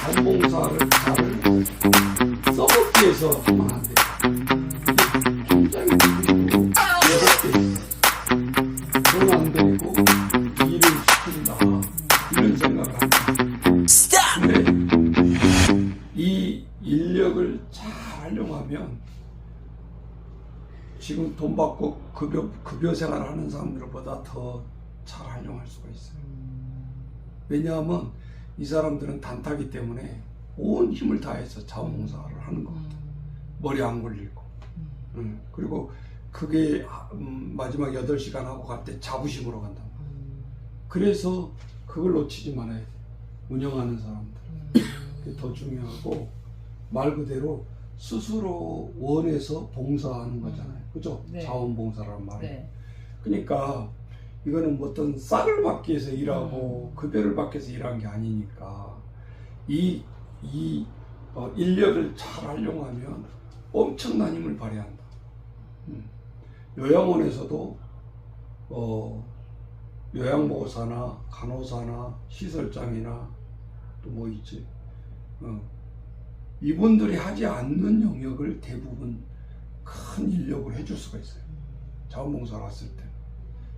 자원봉사를 잘 써먹기 위해서 하면 안 돼요. 굉장히 어렵게 돈 안 들이고 일을 시킨다 이런 생각을 합니다. 근데 이 인력을 잘 활용하면 지금 돈 받고 급여 생활을 하는 사람들보다 더 잘 활용할 수가 있어요. 왜냐하면 이 사람들은 단타기 때문에 온 힘을 다해서 자원봉사를 하는 겁니다. 머리 안 굴리고. 그리고 그게 마지막 8시간 하고 갈 때 자부심으로 간다. 그래서 그걸 놓치지 말아야 돼. 운영하는 사람들. 그게 더 중요하고, 말 그대로 스스로 원해서 봉사하는 거잖아요. 그죠? 네. 자원봉사라는 말이. 네. 그러니까 이거는 뭐 어떤 싹을 받기 위해서 일하고 급여를 받기 위해서 일한 게 아니니까 이 인력을 잘 활용하면 엄청난 힘을 발휘한다. 요양원에서도 요양보호사나 간호사나 시설장이나 또 뭐 있지, 이분들이 하지 않는 영역을 대부분 큰 인력을 해줄 수가 있어요. 자원봉사를 왔을 때.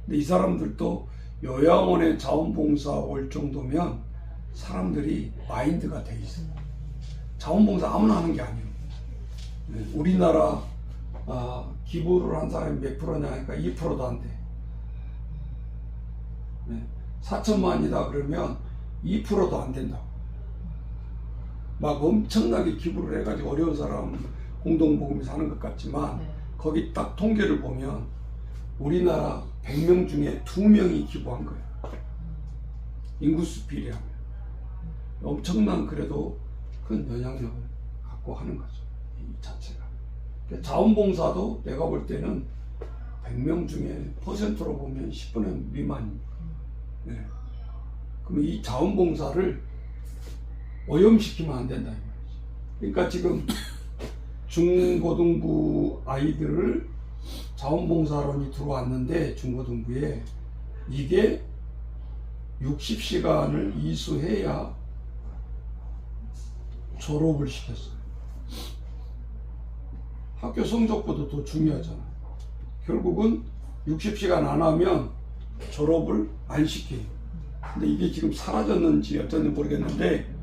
근데 이 사람들도 요양원에 자원봉사 올 정도면 사람들이 마인드가 돼 있어요. 자원봉사 아무나 하는 게 아니에요. 우리나라 기부를 한 사람이 몇 프로냐 하니까 2%도 안 돼. 4천만이다 그러면 2%도 안 된다고. 막 엄청나게 기부를 해가지고 어려운 사람 공동모금이 사는 것 같지만 거기 딱 통계를 보면 우리나라 100명 중에 2명이 기부한 거예요. 인구수 비례하면. 엄청난 그래도 큰 영향력을 갖고 하는 거죠. 이 자체가. 자원봉사도 내가 볼 때는 100명 중에 퍼센트로 보면 10분의 미만입니다. 네. 그럼 이 자원봉사를 오염시키면 안 된다 이 말이죠. 그러니까 지금 중고등부 아이들을 자원봉사론이 들어왔는데 중고등부에 이게 60시간을 이수해야 졸업을 시켰어요. 학교 성적보다 더 중요하잖아요. 결국은 60시간 안 하면 졸업을 안 시켜요. 근데 이게 지금 사라졌는지 어쩐지 모르겠는데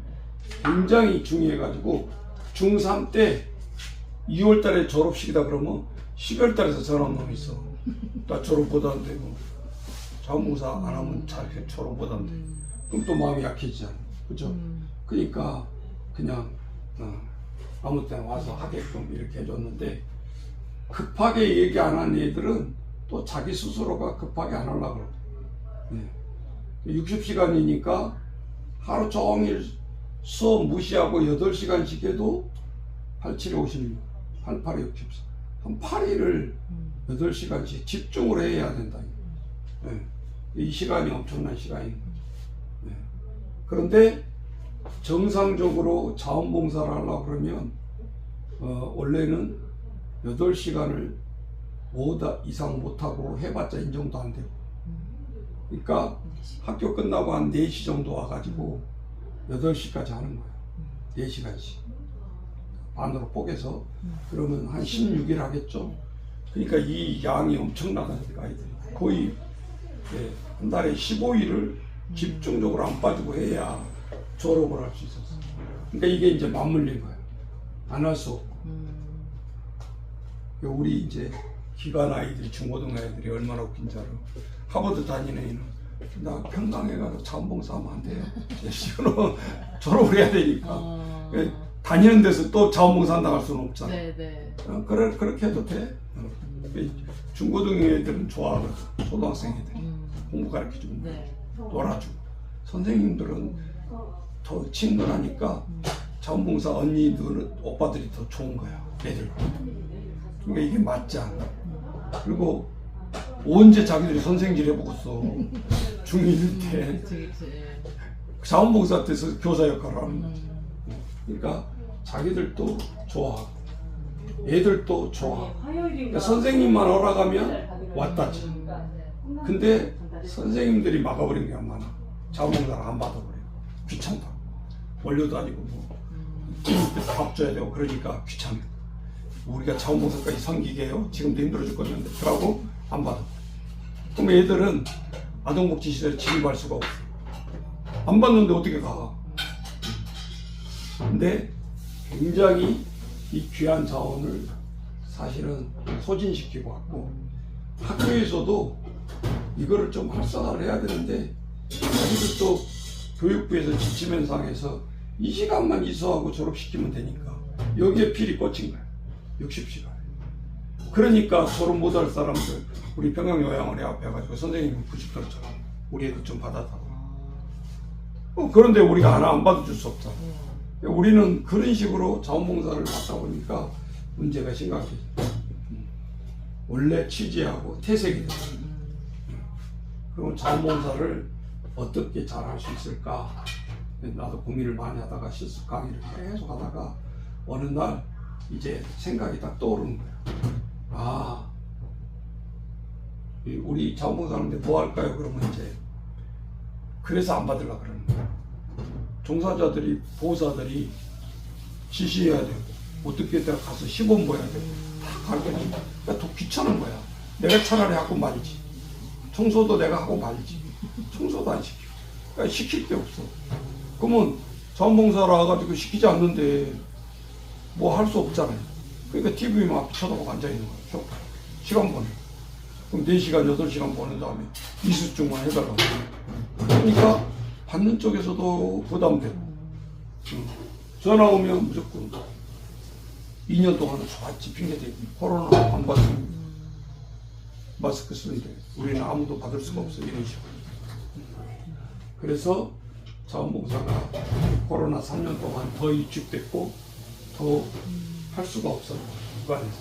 굉장히 중요해가지고 중3 때 2월 달에 졸업식이다 그러면 12월 달에서 전화 온 놈이 있어. 나 졸업 못 한대. 뭐. 자원봉사 안 하면 잘 졸업 못 한대. 그럼 또 마음이 약해지잖아. 그죠? 그러니까 그냥 아무 때나 와서 하게끔 이렇게 해줬는데 급하게 얘기 안 한 애들은 또 자기 스스로가 급하게 안 하려고 그러고. 60시간이니까 하루 종일 수업 무시하고 8시간씩 해도 87에 56, 88에 64. 한 8일을 8시간씩 집중을 해야 된다. 이 시간이 엄청난 시간입니다. 그런데 정상적으로 자원봉사를 하려고 그러면 원래는 8시간을 5 이상 못하고 해봤자 인정도 안 되고, 그러니까 학교 끝나고 한 4시 정도 와가지고 8시까지 하는 거예요. 4시간씩 반으로 뽀개서. 그러면 한 16일 하겠죠. 그러니까 이 양이 엄청나다니까 아이들이 거의 한 달에 15일을 집중적으로 안 빠지고 해야 졸업을 할 수 있었어. 그러니까 이게 이제 맞물린 거예요. 안 할 수 없고. 우리 이제 기관 아이들이, 중고등 아이들이 얼마나 웃긴 줄 알아. 하버드 다니는 애는 나 평강에 가서 자원봉사하면 안 돼요. 지금 졸업을 해야 되니까. 다니는 데서 또 자원봉사 한다고 할 수는 없잖아. 그렇게 해도 돼. 중고등 애들은 좋아하거든. 초등학생 애들 공부 가르쳐주고 놀아주고. 선생님들은 더 친근하니까 자원봉사 언니들, 오빠들이 더 좋은 거야, 애들. 그러니까 이게 맞지 않아. 그리고 언제 자기들이 선생질 해보겠어. 중1 때 자원봉사 때서 교사 역할을 하는 거지. 그러니까 자기들도 좋아하고 애들도 좋아하고. 그러니까 선생님만 허락하면 왔다지. 근데 선생님들이 막아버린 게 많아. 자원봉사를 안 받아버려. 귀찮다. 원료도 아니고 뭐 밥 줘야 되고 그러니까 귀찮아. 우리가 자원봉사까지 섬기게 해요. 지금도 힘들어 죽겠는데 그러고 안 받아. 그럼 애들은 아동복지시설에 진입할 수가 없어. 안 받는데 어떻게 가? 근데 굉장히 이 귀한 자원을 사실은 소진시키고 왔고, 학교에서도 이거를 좀 활성화를 해야 되는데 자기들도 교육부에서 지침현상에서 이 시간만 이수하고 졸업시키면 되니까 여기에 필이 꽂힌 거야. 60시간. 그러니까 졸업 못할 사람들 우리 평양요양원에 앞에 가지고 선생님이 90%잖아. 우리 애들 좀 받아달라. 그런데 우리가 하나 안 받아줄 수 없잖아. 우리는 그런 식으로 자원봉사를 받다 보니까 문제가 심각해. 원래 취지하고 태색이 됐어. 그럼 자원봉사를 어떻게 잘 할 수 있을까? 나도 고민을 많이 하다가 실습 강의를 계속 하다가 어느 날 이제 생각이 딱 떠오르는 거야. 아, 우리 자원봉사하는데 뭐 할까요? 그러면 이제 그래서 안 받으려고 그러는 거야. 종사자들이, 보호사들이 지시해야 되고 어떻게 내가 가서 시범 보여야 되고 다 가르쳐주니까 더 귀찮은 거야. 내가 차라리 하고 말이지. 청소도 내가 하고 말이지. 청소도 안 시켜. 그러니까 시킬 게 없어. 그러면 자원봉사를 와가지고 시키지 않는데 뭐 할 수 없잖아요. 그러니까 TV만 앞에 쳐다보고 앉아있는 거야. 시간 보내. 그럼 4시간, 8시간 보낸 다음에 이수증만 해달라고. 그러니까 받는 쪽에서도 부담되고, 전화 오면 무조건 2년 동안은 좋았지 핑계대고 코로나 안 받으면 마스크 쓰는데 우리는 아무도 받을 수가 없어 이런 식으로. 그래서 자원봉사가 코로나 3년 동안 더 위축됐고 더 할 수가 없어요. 기관에서.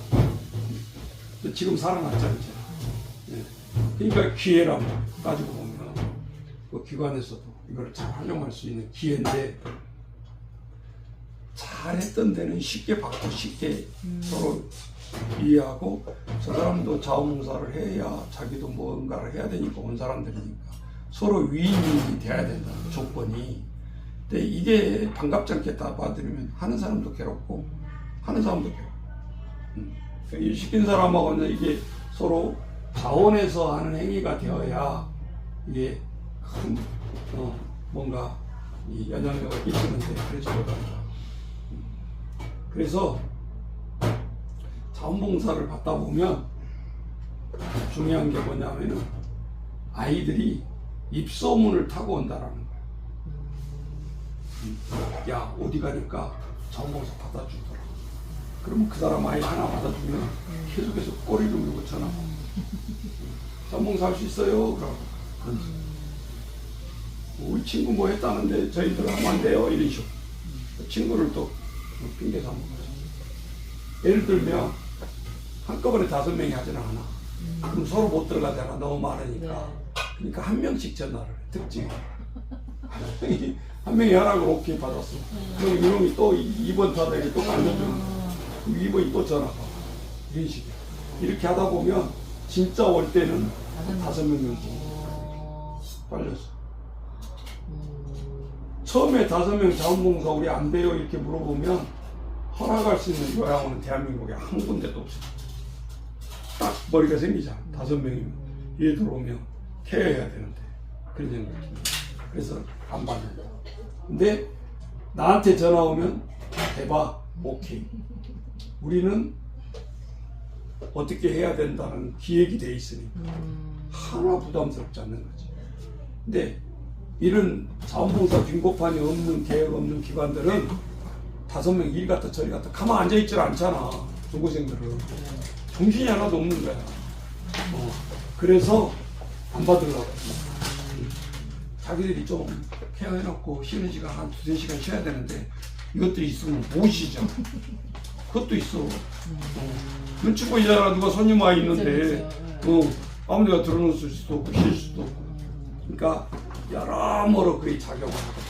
지금 살아났잖아요. 네. 그러니까 기회라고 따지고 보면 그 기관에서도 이걸 잘 활용할 수 있는 기회인데 잘했던 데는 쉽게 받고 쉽게 서로 이해하고 저 사람도 자원봉사를 해야 자기도 뭔가를 해야 되니까 온 사람들이니까 서로 윈윈이 돼야 된다는 조건이. 근데 이게 반갑지 않게 다 받으면 하는 사람도 괴롭고 하는 사람도 괴롭고 이 시킨 사람하고는 이게 서로 자원해서 하는 행위가 되어야 이게 큰 뭔가 이 영향력을 끼치는데 그러지 못한다. 그래서 자원봉사를 받다 보면 중요한 게 뭐냐면은 아이들이 입소문을 타고 온다라는 거야. 야, 어디 가니까 자원봉사 받아주더라. 그러면 그 사람 아이 하나 받아주면 계속해서 꼬리를 물고 전화. 자원봉사 할 수 있어요? 그러고. 우리 친구 뭐 했다는데 저희들 하면 안 돼요? 이런 식으로. 친구를 또 핑계 삼는 거죠. 예를 들면 한꺼번에 5명이 하지는 않아. 그럼 서로 못 들어가잖아. 너무 많으니까. 그러니까 한 명씩 전화를 해. 특징이. 한 명이 하라고 오케이 받았어. 그럼 이놈이 또 2번 타다가 또 알려주는 2번이 또 전화가. 이런 식이야. 이렇게 하다 보면 진짜 올 때는 5명 정도 빨렸어. 처음에 5명 자원봉사 우리 안 돼요 이렇게 물어보면 허락할 수 있는 요양원은 대한민국에 한 군데도 없어. 딱 머리가 생기잖아. 5명이면 얘들 오면 케어해야 되는데 그런 생각이. 그래서 안 받는다. 근데 나한테 전화 오면 대박 오케이. 우리는 어떻게 해야 된다는 기획이 돼 있으니까 하나 부담스럽지 않는 거지. 근데 이런 자원봉사 빈고판이 없는 계획 없는 기관들은 5명 일 갔다 저리 갔다 가만 앉아있질 않잖아. 중고생들은 정신이 하나도 없는 거야. 그래서 안 받으려고. 자기들이 좀 케어해놓고 쉬는 시간 한 2-3시간 쉬어야 되는데 이것들이 있으면 못 쉬죠. 그것도 있어. 눈치 보이잖아. 누가 손님 와 있는데 아무 데가 들어놓을 수도 없고 쉴 수도 없고. 그러니까 여러모로 그의 작용을 하고.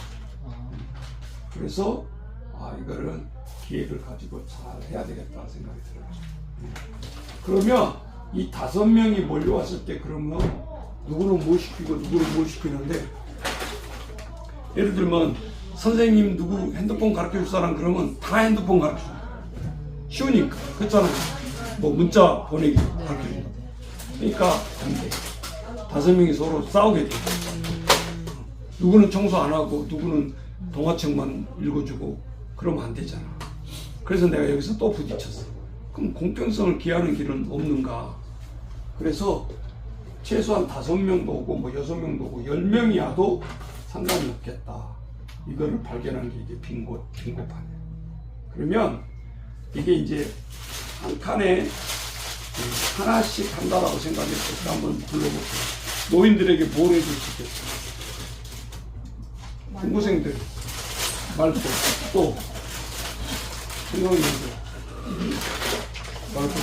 그래서 이거는 기획을 가지고 잘 해야 되겠다 생각이 들어요. 그러면 이 5명이 몰려왔을 때 그러면 누구는 뭘 시키고 누구는 뭘 시키는데 예를 들면 선생님 누구 핸드폰 가르쳐 줄 사람 그러면 다 핸드폰 가르쳐 줘. 쉬우니까. 그렇잖아요. 뭐 문자 보내기 가르쳐 준다. 그러니까 안 돼. 5명이 서로 싸우게 돼. 누구는 청소 안 하고 누구는 동화책만 읽어주고 그러면 안 되잖아. 그래서 내가 여기서 또 부딪혔어. 그럼 공평성을 기하는 길은 없는가? 그래서 최소한 5명도 오고 뭐 6명도 오고 10명이 와도 상관이 없겠다. 이거를 발견한 게 이제 빙고판이에요. 그러면 이게 이제 한 칸에 하나씩 한다라고 생각했을 때 한번 불러볼게요. 노인들에게 뭘 해줄 수 있겠어요? 중고생들 말도 또 중고생들 말도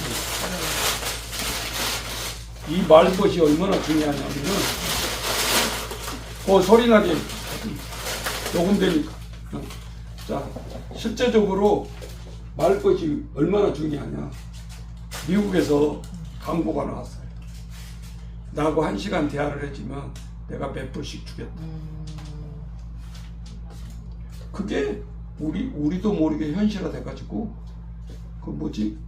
이 말것이 얼마나 중요하냐면은 소리 나게 녹음되니까. 자, 실제적으로 말것이 얼마나 중요하냐. 미국에서 광고가 나왔어요. 나하고 1시간 대화를 했지만 내가 몇 불씩 주겠다. 그게 우리도 모르게 현실화돼가지고 그 뭐지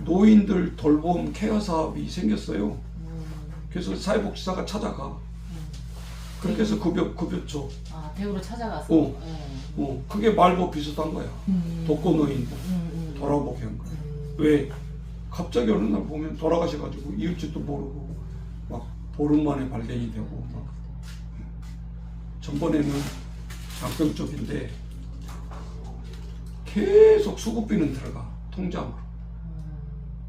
노인들 돌봄 케어 사업이 생겼어요. 그래서 사회복지사가 찾아가. 그렇게 해서 급여초. 아, 대구로 찾아가서. 그게 말고 비슷한 거야. 독거노인들 돌아보게 한 거야. 왜? 갑자기 어느 날 보면 돌아가셔가지고 이웃집도 모르고 막 보름 만에 발견이 되고 막. 전번에는 양평 쪽인데 계속 수급비는 들어가 통장으로.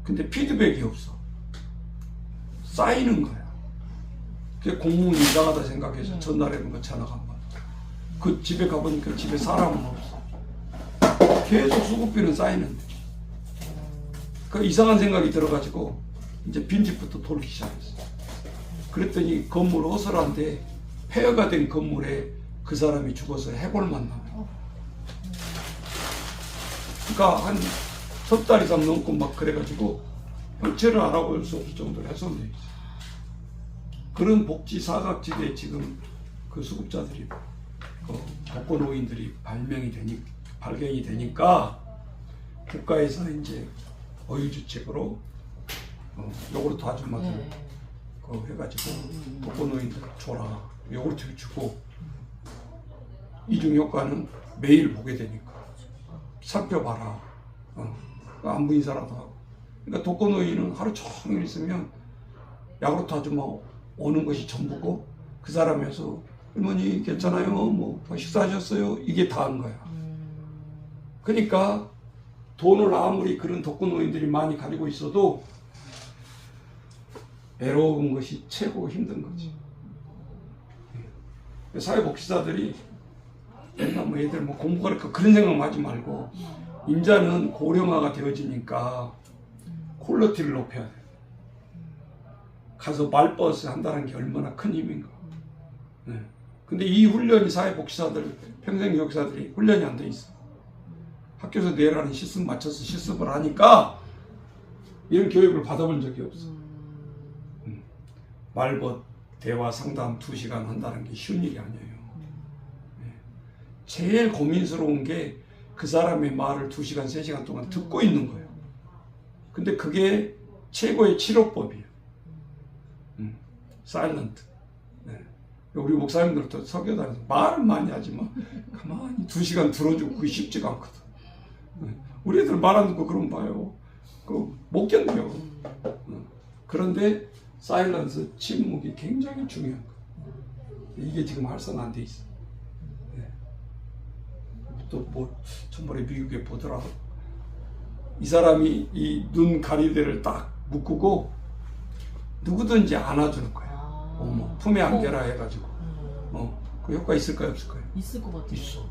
근데 피드백이 없어. 쌓이는 거야. 그게 공무원이 이상하다 생각해서 전날에는 거 전화가 안 받아. 그 집에 가보니까 집에 사람은 없어. 계속 수급비는 쌓이는데. 그 이상한 생각이 들어가지고 이제 빈집부터 돌기 시작했어. 그랬더니 건물 허술한데 폐허가 된 건물에 그 사람이 죽어서 해골만 나와요. 그러니까 한 석 달 이상 넘고 막 그래가지고 형체를 알아볼 수 없을 정도로 훼손돼 있어. 그런 복지 사각지대에 지금 그 수급자들이 독거노인들이 발견이 되니까 국가에서 이제 어유주책으로 요구르트 아줌마들 해가지고 독거노인들 줘라. 요구르트를 주고 이중 효과는 매일 보게 되니까 살펴봐라. 안부 인사라도 하고. 그러니까 독거노인은 하루 종일 있으면 야구르트 아줌마 오는 것이 전부고 그 사람에서 할머니 괜찮아요? 뭐 식사하셨어요? 이게 다인 거야. 그러니까 돈을 아무리 그런 독거노인들이 많이 가지고 있어도 외로운 것이 최고 힘든 거지. 사회복지사들이 맨날 뭐 애들 뭐 공부 가르쳐 그런 생각만 하지 말고 인자는 고령화가 되어지니까 퀄리티를 높여야 돼. 가서 말버스 한다는 게 얼마나 큰 힘인가. 네. 근데 이 훈련이 사회복지사들, 평생교육사들이 훈련이 안 돼 있어. 학교에서 내라는 시스템 맞춰서 실습을 하니까 이런 교육을 받아본 적이 없어. 말벗 대화 상담 2시간 한다는 게 쉬운 일이 아니에요. 네. 제일 고민스러운 게 그 사람의 말을 2시간, 3시간 동안 듣고 있는 거예요. 근데 그게 최고의 치료법이에요. 사일런트. 네. 우리 목사님들도 설교 다니면서 말은 많이 하지만 가만히 2시간 들어주고 그게 쉽지가 않거든. 네. 우리 애들 말 안 듣고 그러면 봐요. 못 견뎌요. 그런데 사일런스, 침묵이 굉장히 중요한 거예요. 이게 지금 활성화 안 돼 있어. 네. 또 뭐 전번에 미국에 보더라도 이 사람이 이 눈 가리대를 딱 묶고 누구든지 안아주는 거야. 품에 안겨라 해가지고. 그 효과 있을까요, 없을까요? 있을 것 같아요. 있어.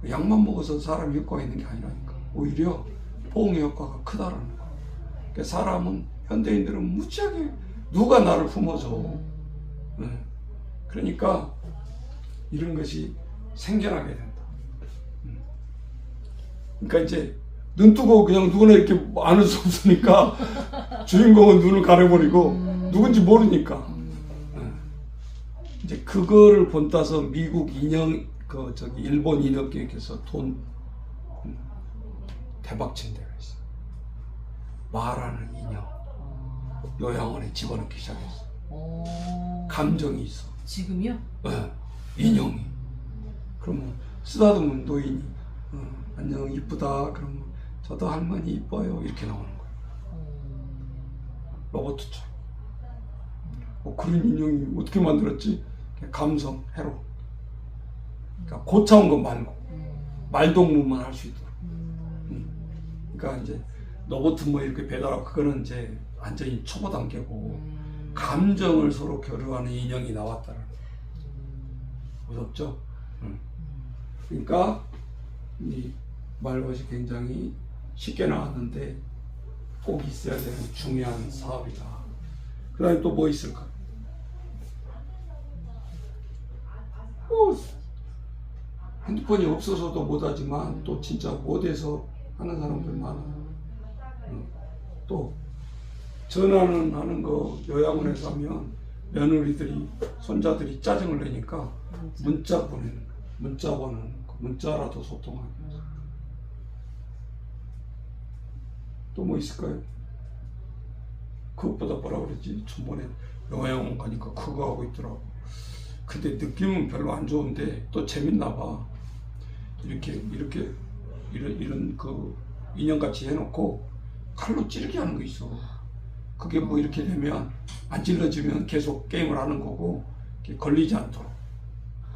그 약만 먹어서 사람 효과가 있는 게 아니라니까. 오히려 보응의 효과가 크다라는 거야. 그러니까 사람은 현대인들은 무지하게 누가 나를 품어줘. 네. 그러니까 이런 것이 생겨나게 된다. 그러니까 이제 눈 뜨고 그냥 누구나 이렇게 안을 수 없으니까 주인공은 눈을 가려버리고 누군지 모르니까 이제 그거를 본따서 미국 인형 그 저기 일본 인형계에서 돈 대박 친 데가 있어. 말하는 인형 요양원에 집어넣기 시작했어. 감정이 있어. 지금요? 네, 인형이. 그러면 쓰다듬은 노인이 안녕 이쁘다. 그러면 저도 할머니 이뻐요. 이렇게 나오는 거야. 로봇처럼. 그런 인형이 어떻게 만들었지? 감성, 해로. 그러니까 고차원 거 말고 말동무만 할 수 있도록. 그러니까 이제 로봇 뭐 이렇게 배달하고 그거는 이제 완전히 초보 단계고 감정을 서로 교류하는 인형이 나왔다는. 무섭죠? 그러니까 이 말벗이 굉장히 쉽게 나왔는데 꼭 있어야 되는 중요한 사업이다. 그 다음에 또 뭐 있을까? 핸드폰이 없어서도 못하지만 또 진짜 못해서 하는 사람들 많아. 또 전화는 하는 거 요양원에서 하면 며느리들이 손자들이 짜증을 내니까 문자 보내는 거, 문자 보내는 거, 문자라도 소통하는 거. 또 뭐 있을까요? 그것보다 뭐라 그러지? 저번에 요양원 가니까 그거 하고 있더라고. 근데 느낌은 별로 안 좋은데 또 재밌나 봐. 이런 그 인형같이 해놓고 칼로 찌르게 하는 거 있어. 그게 뭐 이렇게 되면 안 찔러지면 계속 게임을 하는 거고 걸리지 않도록.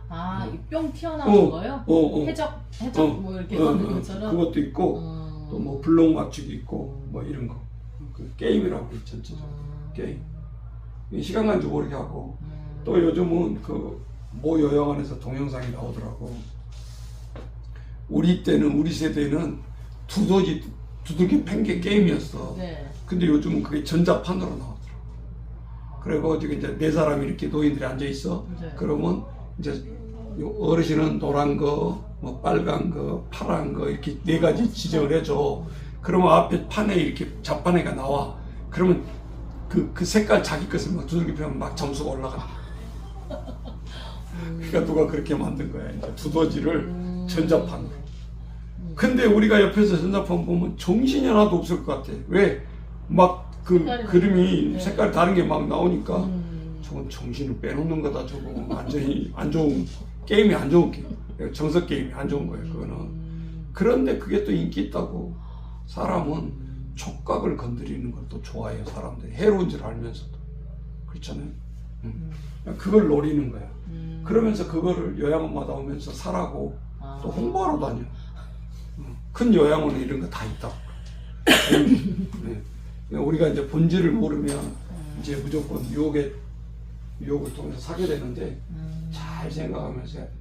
아, 이 뿅 튀어나온 거요? 해적 뭐 이렇게 하는 것처럼? 그것도 있고 또 뭐 블록 맞추기 있고 뭐 이런 거. 그 게임이라고 전체적으로 게임. 시간 간줄 모르게 하고 또 요즘은 그 모 요양원에서 동영상이 나오더라고. 우리 세대는 두들기 팽개 게임이었어. 네. 근데 요즘은 그게 전자판으로 나오더라고. 그리고 지금 이제 네 사람이 이렇게 노인들이 앉아 있어. 네. 그러면 이제 어르신은 노란 거, 뭐 빨간 거, 파란 거 이렇게 네 가지 지정을 해줘. 그러면 앞에 판에 이렇게 자판에가 나와. 그러면 그 색깔 자기 것을 막 두들기 펴면 막 점수가 올라가. 그러니까 누가 그렇게 만든 거야. 이제 두더지를 전자판으로. 근데 우리가 옆에서 전자판 보면 정신이 하나도 없을 것 같아. 왜? 막 그 그림이 색깔 다른 게 막 나오니까 저건 정신을 빼놓는 거다. 저거 완전히 안 좋은 게임이 안 좋은 게임. 정석 게임이 안 좋은 거예요. 그거는. 그런데 그게 또 인기 있다고. 사람은 촉각을 건드리는 걸 또 좋아해요. 사람들이 해로운 줄 알면서도. 그렇잖아요. 그걸 노리는 거야. 그러면서 그거를 요양원마다 오면서 사라고 또 홍보하러 다녀. 큰 요양원에 이런 거 다 있다고. 네. 우리가 이제 본질을 모르면 이제 무조건 유혹을 통해서 사게 되는데 잘 생각하면서 해야 돼.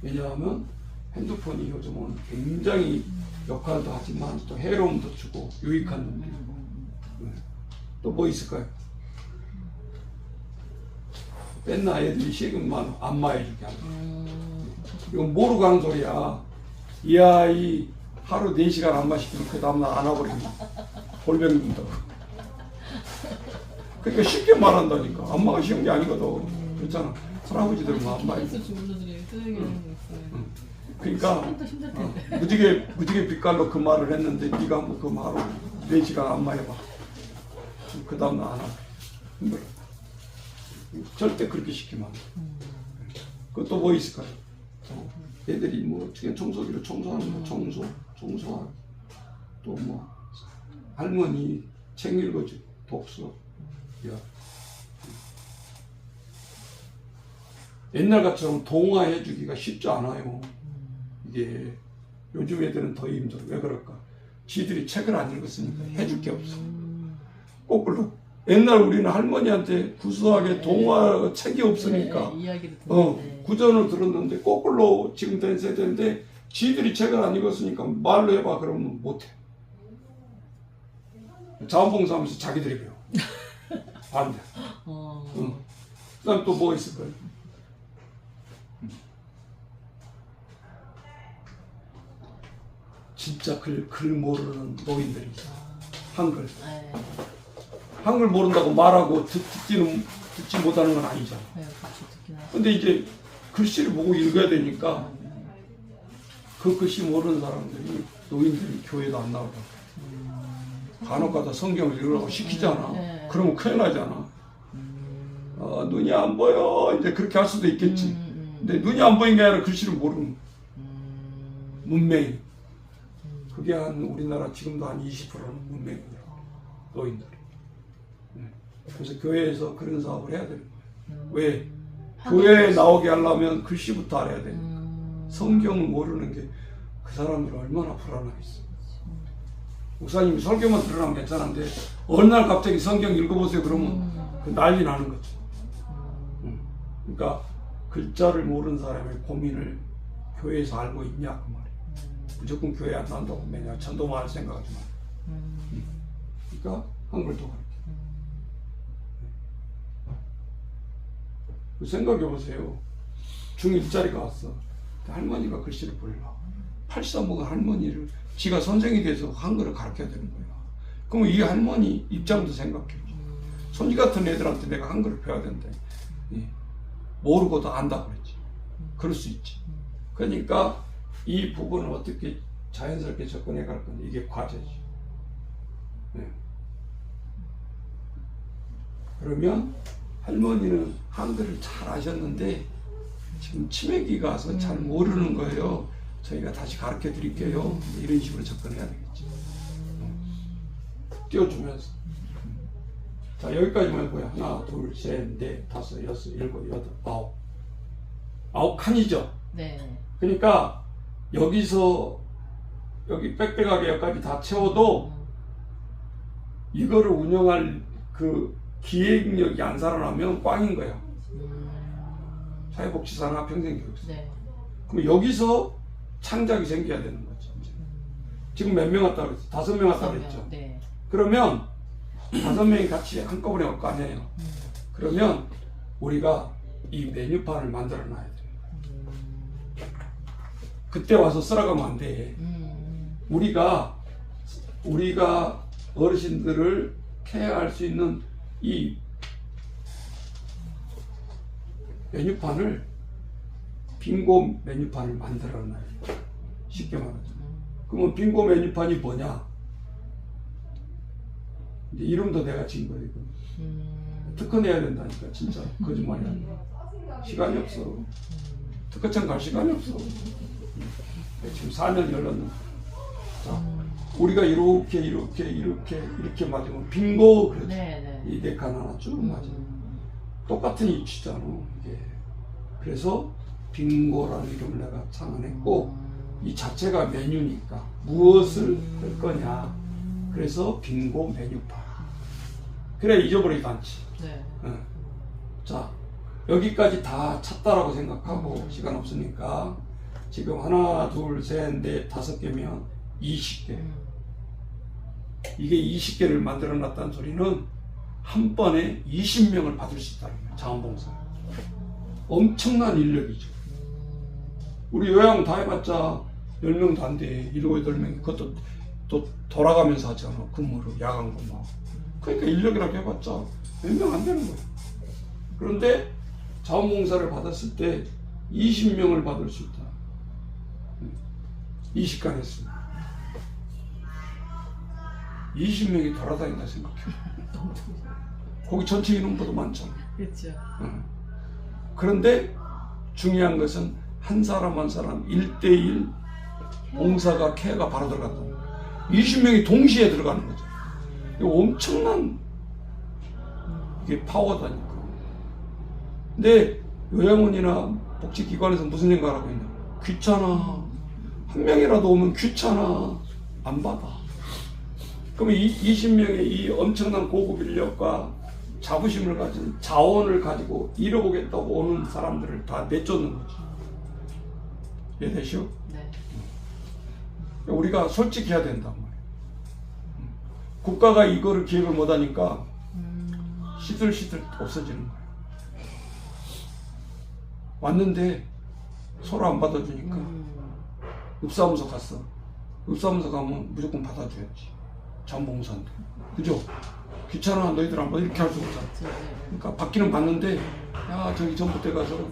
왜냐하면 핸드폰이 요즘은 굉장히 역할도 하지만 또 해로움도 주고 유익한 놈들. 또 뭐 있을까요? 맨날 애들이 시금만 안마해주게 하는 거야. 이건 모르고 하는 소리야. 이 아이 하루 4시간 안마 시키면 그 다음날 안 와버리면 골병 든다고. 그러니까 쉽게 말한다니까. 안마가 쉬운 게 아니거든. 그렇잖아. 할아버지들은 안마해줘. 그러니까 무지개 빛깔로 그 말을 했는데 네가 한번 그 말로 4시간 안마해봐. 그 다음날 안 와. 힘들어. 절대 그렇게 시키면 안 돼. 그것도 뭐 있을까요? 애들이 뭐 청소기로 청소하는 거 청소하고 또 뭐 할머니 책 읽어주고 독서. 야. 옛날 같처럼 동화해주기가 쉽지 않아요. 이게 요즘 애들은 더 힘들어. 왜 그럴까? 지들이 책을 안 읽었으니까 해줄 게 없어. 거꾸로 옛날 우리는 할머니한테 구수하게 동화 책이 없으니까 이야기를 듣는데 구전을 들었는데 거꾸로 지금 된 세대인데 지들이 책을 안 읽었으니까 말로 해봐 그러면 못해. 자원봉사하면서 자기들이 배워. 반대. 그 다음 또 뭐 있을까요? 진짜 글 모르는 노인들이 있어. 한글 모른다고 말하고 듣지는 듣지 못하는 건 아니잖아. 네, 그렇죠. 듣긴 하죠. 근데 이제 글씨를 보고 읽어야 되니까 그 글씨 모르는 사람들이 노인들이 교회도 안 나오고 간혹가다 성경을 읽으라고 시키잖아. 네. 그러면 큰일 나잖아. 눈이 안 보여. 이제 그렇게 할 수도 있겠지. 근데 눈이 안 보인 게 아니라 글씨를 모르는 문맹이. 그게 한 우리나라 지금도 한 20%는 문맹이에요. 노인들이. 그래서 교회에서 그런 사업을 해야 되는 거예요. 왜? 교회에 나오게 하려면 글씨부터 알아야 되니까. 성경을 모르는 게 그 사람들이 얼마나 불안하겠어. 목사님이 설교만 들으라면 괜찮은데 어느 날 갑자기 성경 읽어보세요 그러면 그 난리 나는 거죠. 그러니까 글자를 모르는 사람의 고민을 교회에서 알고 있냐 그 말이에요. 무조건 교회 안 나온다고 맨날 전도만 할 생각하지 마. 그러니까 한글도 가르쳐. 생각해보세요. 중1짜리가 왔어. 할머니가 글씨를 몰라. 83먹은 할머니를 지가 선생이 돼서 한글을 가르쳐야 되는 거야. 그러면 이 할머니 입장도 생각해. 손지 같은 애들한테 내가 한글을 배워야 된다. 모르고도 안다고 그랬지. 그럴 수 있지. 그러니까 이 부분을 어떻게 자연스럽게 접근해 갈 건지 이게 과제지. 네. 그러면 할머니는 한글을 잘 아셨는데 지금 치매기가 와서 잘 모르는 거예요. 저희가 다시 가르쳐 드릴게요. 이런 식으로 접근해야 되겠지. 띄워주면서. 자, 여기까지만 해보야. 하나, 둘, 셋, 넷, 다섯, 여섯, 일곱, 여덟, 아홉. 9칸이죠? 네. 그러니까 여기서 여기 빽빽하게 여기까지 다 채워도 이거를 운영할 그 기획력이 안 살아나면 꽝인 거야. 사회복지사나 평생교육사. 네. 그럼 여기서 창작이 생겨야 되는 거지. 지금 몇 명 왔다 그랬어? 5명 왔다 그랬죠? 네. 그러면 5명이 같이 한꺼번에 올 거 아니에요? 그러면 우리가 이 메뉴판을 만들어 놔야 돼. 그때 와서 쓰라가면 안 돼. 우리가 어르신들을 케어할 수 있는 이 메뉴판을 빙고 메뉴판을 만들어 놔야 돼. 쉽게 말하죠. 그러면 빙고 메뉴판이 뭐냐? 이제 이름도 내가 지은 거예요. 특허 내야 된다니까 진짜 거짓말이 아니야. 시간이 없어. 특허청 갈 시간이 없어. 지금 4년 열렸는데. 자, 우리가 이렇게 맞으면 빙고 그러죠. 이 4칸 하나 쭉 맞으면 똑같은 위치잖아 이게. 그래서 빙고라는 이름을 내가 창안했고 이 자체가 메뉴니까 무엇을 할 거냐. 그래서 빙고 메뉴판. 그래 잊어버리지도 않지. 네. 자, 여기까지 다 찼다라고 생각하고 시간 없으니까 지금 하나, 둘, 셋, 넷, 5개면 20개. 이게 20개를 만들어 놨다는 소리는 한 번에 20명을 받을 수 있다는 거예요. 자원봉사. 엄청난 인력이죠. 우리 요양 다 해봤자 10명도 안 돼. 7, 8명. 그것도 또 돌아가면서 하잖아. 근무를, 야간 근무. 그러니까 인력이라고 해봤자 몇 명 안 되는 거야. 그런데 자원봉사를 받았을 때 20명을 받을 수 있다. 20간 했습니다. 20명이 돌아다닌다 생각해. 거기 전체 인원보다 많잖아. 그렇죠. 그런데 중요한 것은 한 사람 한 사람 1대1 봉사가 케어가 바로 들어간다는 거야. 20명이 동시에 들어가는 거죠. 이거 엄청난 이게 파워다니까. 근데 요양원이나 복지기관에서 무슨 생각을 하고 있냐? 귀찮아. 한 명이라도 오면 귀찮아. 안 받아. 그러면 이 20명의 이 엄청난 고급 인력과 자부심을 가진 자원을 가지고 이뤄보겠다고 오는 사람들을 다 내쫓는 거지. 이해되시오? 네. 우리가 솔직해야 된단 말이에요. 국가가 이거를 기획을 못하니까 시들시들 없어지는 거예요. 왔는데 서로 안 받아주니까 읍사무소 갔어. 읍사무소 가면 무조건 받아줘야지. 자원봉사인데. 그죠? 귀찮아 너희들 한번 이렇게 할 수 없잖아. 그러니까 받기는 받는데 야 저기 전봇대 가서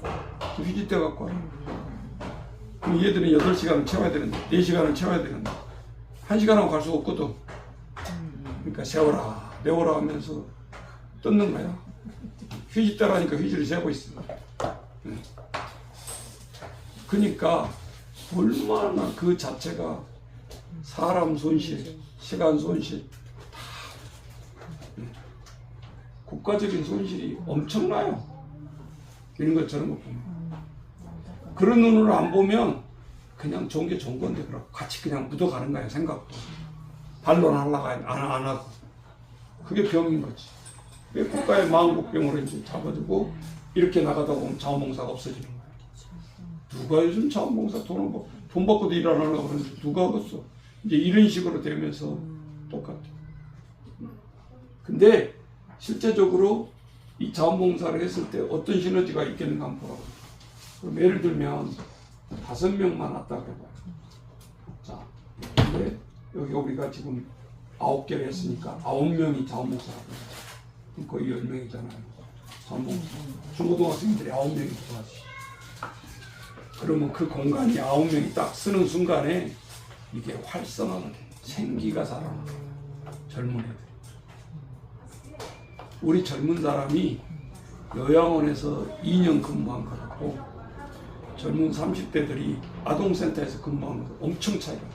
저 휴지대 갖고 와라. 그럼 얘들은 8시간을 채워야 되는데 4시간을 채워야 되는데 1시간하고 갈 수가 없거든. 그러니까 세워라 내워라 하면서 뜯는 거야. 휴지대라니까 휴지를 세고 있어. 그러니까 얼마나 그 자체가 사람 손실, 시간 손실, 다 국가적인 손실이 엄청나요. 이런 것처럼 못 보면. 그런 눈으로 안 보면 그냥 좋은 게 좋은 건데 그럼 같이 그냥 묻어가는 거예요. 생각도. 반론하려고 안 하고. 그게 병인 거지. 왜 국가의 마음국병으로 이제 잡아두고 이렇게 나가다 보면 자원봉사가 없어지는 거예요. 누가 요즘 자원봉사 돈 받고도 일 안 하려고 그러는데 누가 하겠어. 이제 이런 식으로 되면서 똑같아. 근데 실제적으로 이 자원봉사를 했을 때 어떤 시너지가 있겠는가 한번 보라고. 그럼 예를 들면 5명만 왔다 그래봐요. 자, 근데 여기 우리가 지금 9개를 했으니까 9명이 자원봉사라고 해요. 그럼 거의 10명이잖아요. 자원봉사. 중고등학생들이 9명이 들어가지. 그러면 그 공간이 9명이 딱 쓰는 순간에 이게 활성화가 돼. 생기가 살아나. 젊은 애들. 우리 젊은 사람이 요양원에서 2년 근무한 거라고 젊은 30대들이 아동센터에서 근무한 거 엄청 차이가 나.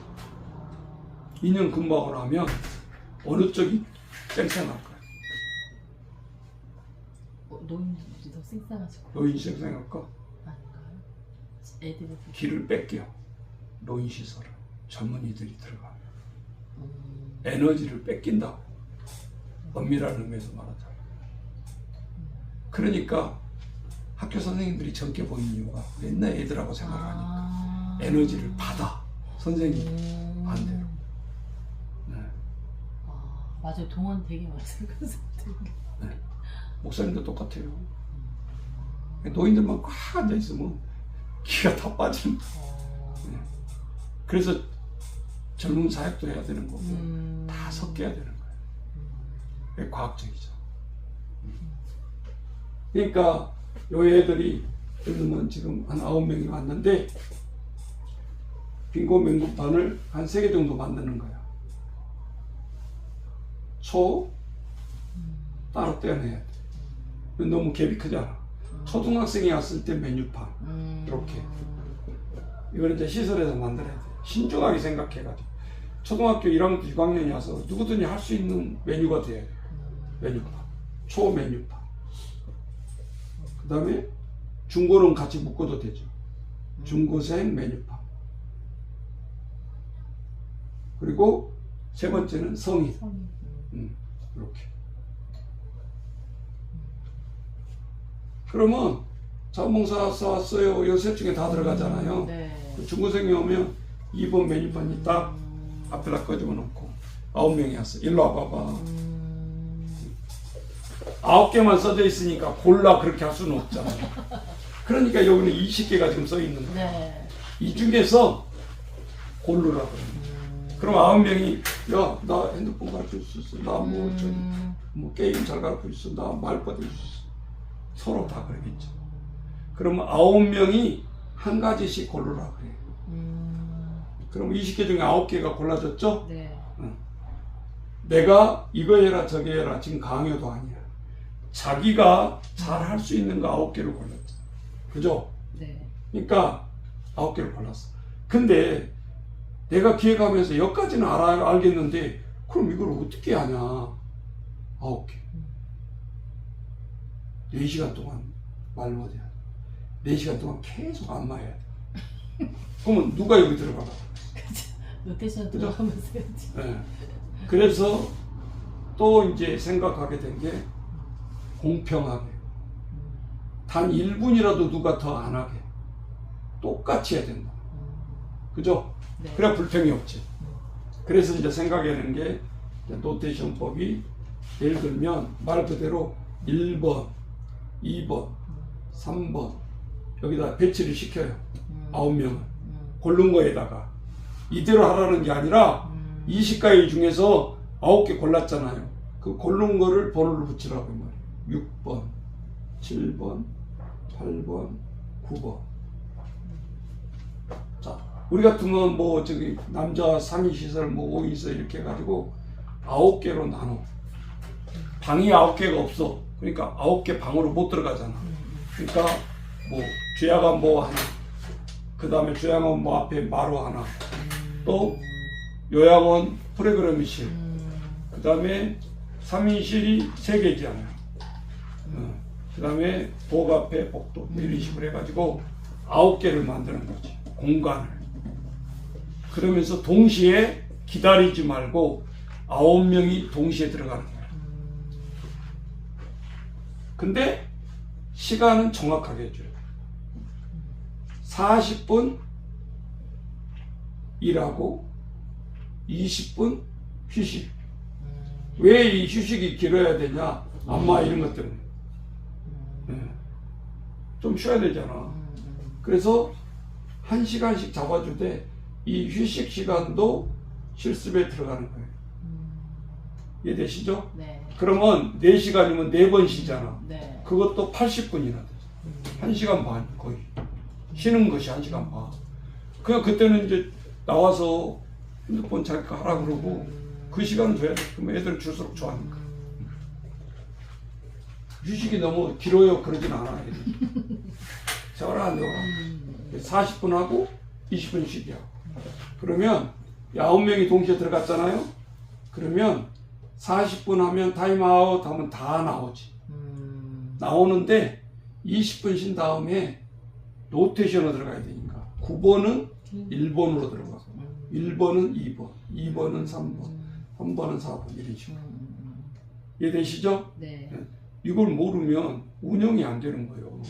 2년 근무하고 나면 어느 쪽이 쌩쌩할 거야? 노인들이 더 쌩쌩하실 거예요. 노인 쌩쌩할까? 아닌가요? 애들이 길을 뺏겨. 노인시설을 젊은이들이 들어가. 에너지를 뺏긴다고. 엄밀한 의미에서 말하자면. 그러니까 학교 선생님들이 젊게 보이는 이유가 맨날 애들하고 생활하니까 에너지를 받아. 선생님 반대로. 네. 맞아요. 동원 되게 많아요. 네. 목사님도 똑같아요. 노인들만 꽉 앉아있으면 기가 다 빠지는 거예요. 네. 그래서 젊은 사역도 해야 되는 거고 다 섞여야 되는 거예요. 과학적이죠. 그러니까 요 애들이 예를 들면 지금 한 9명이 왔는데 빙고 맹구판을 한 3개 정도 만드는 거야. 초 따로 떼어내야 돼. 너무 갭이 크잖아. 초등학생이 왔을 때 메뉴판 이렇게. 이걸 이제 시설에서 만들어야 돼. 신중하게 생각해가지고 초등학교 1학년, 6학년이 와서 누구든지 할 수 있는 메뉴가 돼야 돼. 메뉴판. 초 메뉴판. 그 다음에 중고는 같이 묶어도 되죠. 중고생 메뉴판. 그리고 세 번째는 성인. 이렇게. 그러면 자원봉사 왔어요. 요 셋 중에 다 들어가잖아요. 네. 중고생이 오면 2번 메뉴판이 딱 앞에다 꺼집어 놓고 9명이 왔어. 일로 와봐봐. 9개만 써져 있으니까 골라 그렇게 할 수는 없잖아. 그러니까 여기는 20개가 지금 써 있는 거야. 네. 이 중에서 고르라고. 그럼 9명이 야, 나 핸드폰 가르칠 수 있어. 나 뭐 게임 잘 가르칠 수 있어. 나 말버릴 수 있어. 서로 다 그러겠죠. 그러면 9명이 한 가지씩 고르라 그래. 그럼 20개 중에 9개가 골라졌죠? 네. 내가 이거 해라 저거 해라 지금 강요도 아니야. 자기가 잘 할 수 있는 거 9개를 골랐죠. 그죠? 네. 그러니까 9개를 골랐어. 근데 내가 기획하면서 여기까지는 알겠는데 그럼 이걸 어떻게 하냐. 9개. 4시간 동안 말 못해야 돼. 4시간 동안 계속 안마해야 돼. 그러면 누가 여기 들어가라. 로테이션 들어가면서 해야지. 네. 그래서 또 이제 생각하게 된 게 공평하게. 단 1분이라도 누가 더 안 하게. 똑같이 해야 된다. 그죠? 네. 그래야 불평이 없지. 그래서 이제 생각하는 게 노테이션법이 예를 들면 말 그대로 1번, 2번, 3번 여기다 배치를 시켜요. 9명을. 고른 거에다가 이대로 하라는 게 아니라 20가지 중에서 9개 골랐잖아요. 그 고른 거를 번호를 붙이라고 말이에요. 6번, 7번, 8번, 9번. 자, 우리 같으면 뭐 저기 남자 3인 시설 뭐 5인서 이렇게 해가지고 9개로 나눠. 방이 9개가 없어. 그러니까 9개 방으로 못 들어가잖아. 그러니까 뭐 주야간 뭐 하나, 그 다음에 주야간 뭐 앞에 마루 하나, 또 요양원 프로그램실, 그 다음에 3인실이 3개잖아요. 그 다음에 복 앞에 복도 이런 식으로 해가지고 9개를 만드는 거지. 공간을. 그러면서 동시에 기다리지 말고 9명이 동시에 들어가는 거야. 근데 시간은 정확하게 해줘요. 40분 일하고 20분 휴식. 왜 이 휴식이 길어야 되냐? 안마 이런 것 때문에. 좀 쉬어야 되잖아. 그래서 1시간씩 잡아주되 이 휴식 시간도 실습에 들어가는 거예요. 이해되시죠? 네. 그러면 4시간이면 4번 쉬잖아. 네. 그것도 80분이나 돼. 1시간 반 거의. 쉬는 것이 1시간 반. 그냥 그때는 이제 나와서 핸드폰 잠깐 하라 그러고 그 시간은 줘야 돼. 그러면 애들은 줄수록 좋아하니까. 휴식이 너무 길어요. 그러진 않아. 세워라 안 되어라. 40분 하고 20분 쉬기 하고. 그러면 9명이 동시에 들어갔잖아요. 그러면 40분 하면 타임아웃 하면 다 나오지. 나오는데 20분 쉰 다음에 로테이션으로 들어가야 되니까 9번은 1번으로 들어가고 1번은 2번, 2번은 3번, 3번은 4번 이런 식으로. 이해되시죠? 네. 이걸 모르면 운영이 안 되는 거예요.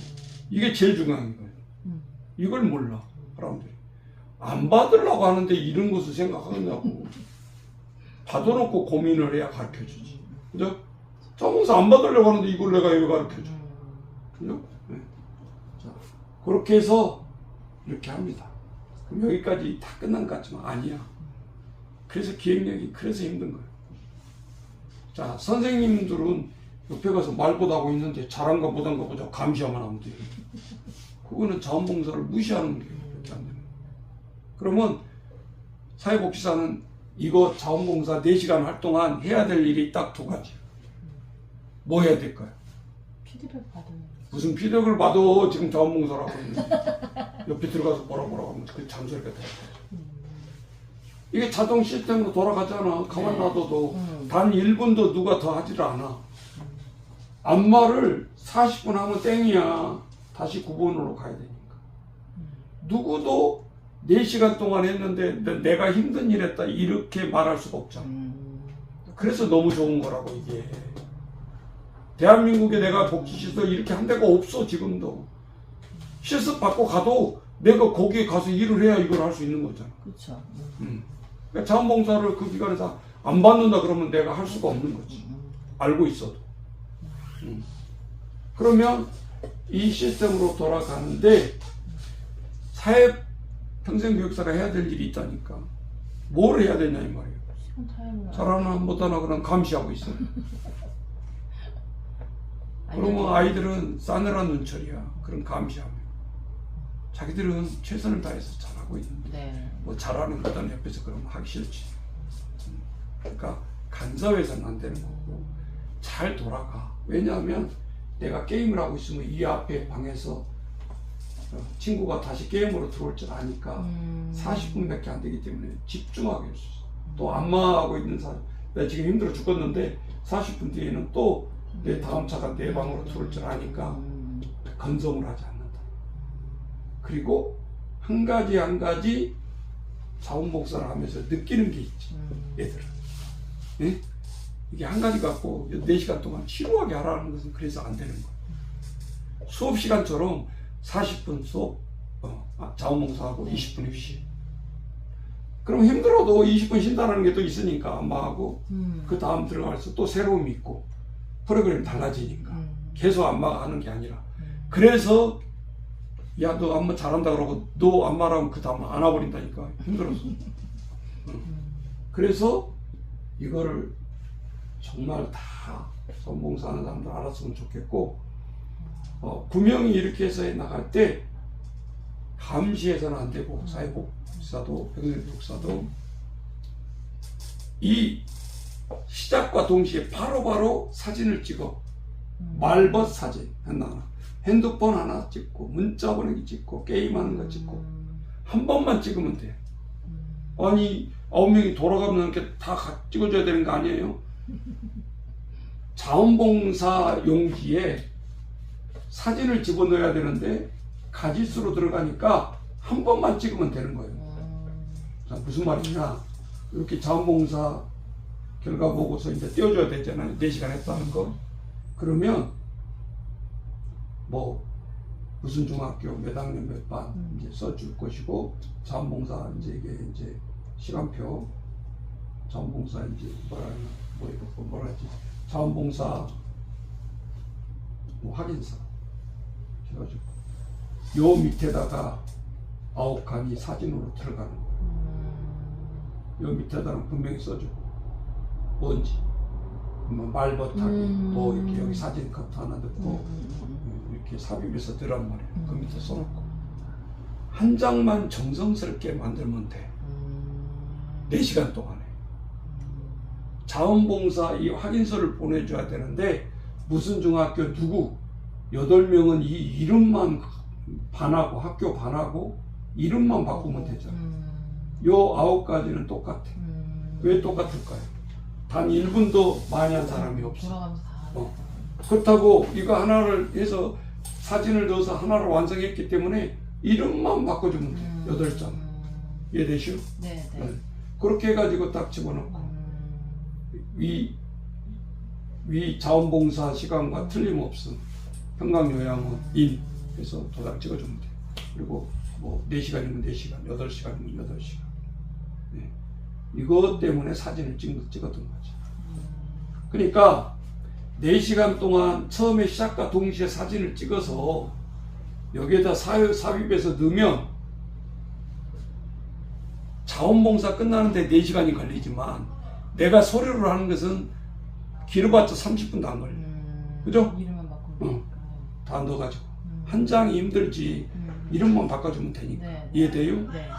이게 제일 중요한 거예요. 이걸 몰라 사람들이. 안 받으려고 하는데 이런 것을 생각하느냐고. 받아놓고 고민을 해야 가르쳐주지. 그죠? 자몽사 안 받으려고 하는데 이걸 내가 왜 가르쳐줘? 그죠? 네. 자, 그렇게 해서 이렇게 합니다. 그럼 여기까지 다 끝난 것 같지만 아니야. 그래서 기획력이 그래서 힘든 거예요. 자, 선생님들은 옆에 가서 말보다 하고 있는데 잘한가 못한가 보자 감시하면 하면 돼요. 그거는 자원봉사를 무시하는 게 이렇게 안 되는 거예요. 그러면 사회복지사는 이거 자원봉사 4시간 활동한 해야 될 일이 딱 2가지. 뭐 해야 될까요? 피드백 받으면. 무슨 피드백을 받아. 지금 자원봉사라고 했는데 옆에 들어가서 뭐라고 하면 그 잔소리가 들어가요. 이게 자동 시스템으로 돌아가잖아. 가만 놔둬도 단 1분도 누가 더 하지를 않아. 안마를 40분 하면 땡이야. 다시 9번으로 가야 되니까. 누구도 4시간 동안 했는데 내가 힘든 일 했다 이렇게 말할 수가 없잖아. 그래서 너무 좋은 거라고 이게. 대한민국에 내가 복지시설 이렇게 한 데가 없어 지금도. 실습 받고 가도 내가 거기에 가서 일을 해야 이걸 할 수 있는 거잖아. 그렇죠. 그러니까 자원봉사를 그 기관에서 안 받는다 그러면 내가 할 수가 없는 거지. 알고 있어도. 그러면 이 시스템으로 돌아가는데 사회 평생교육사가 해야 될 일이 있다니까. 뭘 해야 되냐 이 말이에요. 시간 타임을 잘하나 못하나 그냥 감시하고 있어요. 그러면 아이들은 싸늘한 눈초리야. 그런 감시하면. 자기들은 최선을 다해서 잘하고 있는데 네. 뭐 잘하는 거다는 옆에서 그러면 하기 싫지. 그러니까 간섭해서는 안 되는 거고 잘 돌아가. 왜냐하면 내가 게임을 하고 있으면 이 앞에 방에서 친구가 다시 게임으로 들어올 줄 아니까 40분밖에 안 되기 때문에 집중하게 할 수 있어. 또 안마하고 있는 사람, 내가 지금 힘들어 죽겠는데 40분 뒤에는 또 내 다음 차가 내 방으로 들어올 줄 아니까 건성을 하지 않는다. 그리고 한 가지 한 가지 자원봉사를 하면서 느끼는 게 있지, 애들은. 네? 이게 한 가지 갖고 4시간 동안 지루하게 하라는 것은 그래서 안 되는 거야. 수업 시간처럼 40분 수업, 자원봉사하고 20분 휴식. 그럼 힘들어도 20분 쉰다는 게 또 있으니까 안마하고 그 다음 들어가서 또 새로움이 있고 프로그램이 달라지니까 계속 안마가 하는 게 아니라. 그래서 야 너 안마 잘한다 그러고 너 안마를 하면 그 다음 안 와버린다니까. 힘들어서. 그래서 이거를 정말 다 자원봉사하는 사람들 알았으면 좋겠고, 구명이 이렇게 해서 나갈 때 감시해서는 안 되고, 사회복지사도 병력복사도 이 시작과 동시에 바로바로 사진을 찍어. 말벗 사진 하나, 핸드폰 하나 찍고, 문자 보내기 찍고, 게임하는 거 찍고, 한 번만 찍으면 돼. 아니 9명이 돌아가면 이렇게 다 찍어줘야 되는 거 아니에요? 자원봉사 용기에 사진을 집어넣어야 되는데 가짓수로 들어가니까 한 번만 찍으면 되는 거예요. 자, 무슨 말이냐? 이렇게 자원봉사 결과 보고서 이제 띄워줘야 되잖아요. 4시간 했다는 거. 그러면 뭐 무슨 중학교 몇 학년 몇 반 이제 써줄 것이고, 자원봉사 이제 이게 이제 시간표, 자원봉사 이제 뭐라 하지? 자원봉사 뭐 확인서 해가지고 요 밑에다가 9칸이 사진으로 들어가는 거예요. 요 밑에다가 분명히 써주고, 뭔지 말버타기 뭐 이렇게 여기 사진 커트 하나 넣고 이렇게 삽입해서 들어란 말이에요. 그 밑에 써놓고 한 장만 정성스럽게 만들면 돼. 4시간 동안에 자원봉사 이 확인서를 보내줘야 되는데, 무슨 중학교 누구 8명은 이 이름만 반하고 학교 반하고 이름만 바꾸면 되잖아. 요 9가지는 똑같아. 왜 똑같을까요? 단 1분도 많이 한 사람이 없어. 그렇다고 이거 하나를 해서 사진을 넣어서 하나로 완성했기 때문에 이름만 바꿔주면 돼. 8장. 이해되시오? 네. 그렇게 해가지고 딱 집어넣고 위 자원봉사 시간과 틀림없음 평강요양원 인 해서 도장 찍어주면 돼. 그리고 뭐 4시간이면 4시간, 8시간이면 8시간. 네. 이것 때문에 사진을 찍었던 거지. 그러니까 4시간 동안 처음에 시작과 동시에 사진을 찍어서 여기에다 삽입해서 넣으면 자원봉사 끝나는데 4시간이 걸리지만, 내가 소리로 하는 것은 길어봤자 30분도 안 걸려. 그죠? 이름만 바꾸면 다 넣어가지고. 한 장이 힘들지, 이름만 바꿔주면 되니까. 네. 이해돼요? 네.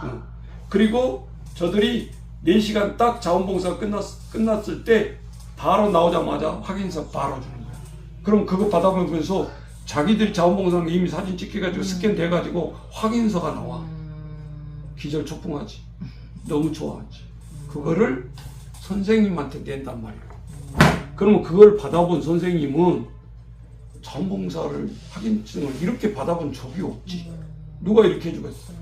그리고 저들이 4시간 딱 자원봉사 끝났을 때 바로 나오자마자 확인서 바로 주는 거야. 그럼 그거 받아보면서 자기들이 자원봉사한 게 이미 사진 찍혀가지고 스캔 돼가지고 확인서가 나와. 기절초풍하지. 너무 좋아하지. 그거를 선생님한테 낸단 말이에요. 그러면 그걸 받아본 선생님은 자원봉사를 확인증을 이렇게 받아본 적이 없지. 누가 이렇게 해주겠어?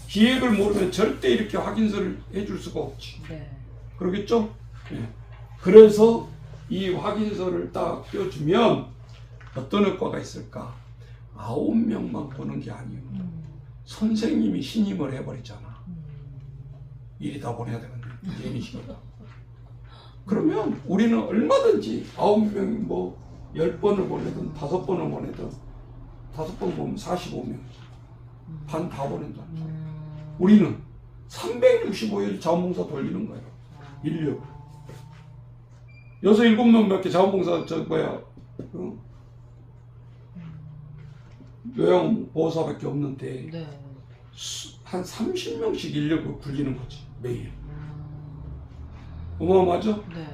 기획을 모르면 절대 이렇게 확인서를 해줄 수가 없지. 네. 그러겠죠? 네. 그래서 이 확인서를 딱 띄워주면 어떤 효과가 있을까? 9명만 보는 게 아니에요. 선생님이 신임을 해버리잖아. 일이 다 보내야 되는데 얘는 시간다. 그러면 우리는 얼마든지 9명이 뭐 10번을 보내든 5번을 보내든 5번 보면 45명 반 다 보낸다. 우리는 365일 자원봉사 돌리는 거예요. 인력 6, 7명 몇 개 자원봉사 요양보호사밖에 없는데 네. 한 30명씩 인력을 굴리는 거지 매일. 어마어마하죠? 네.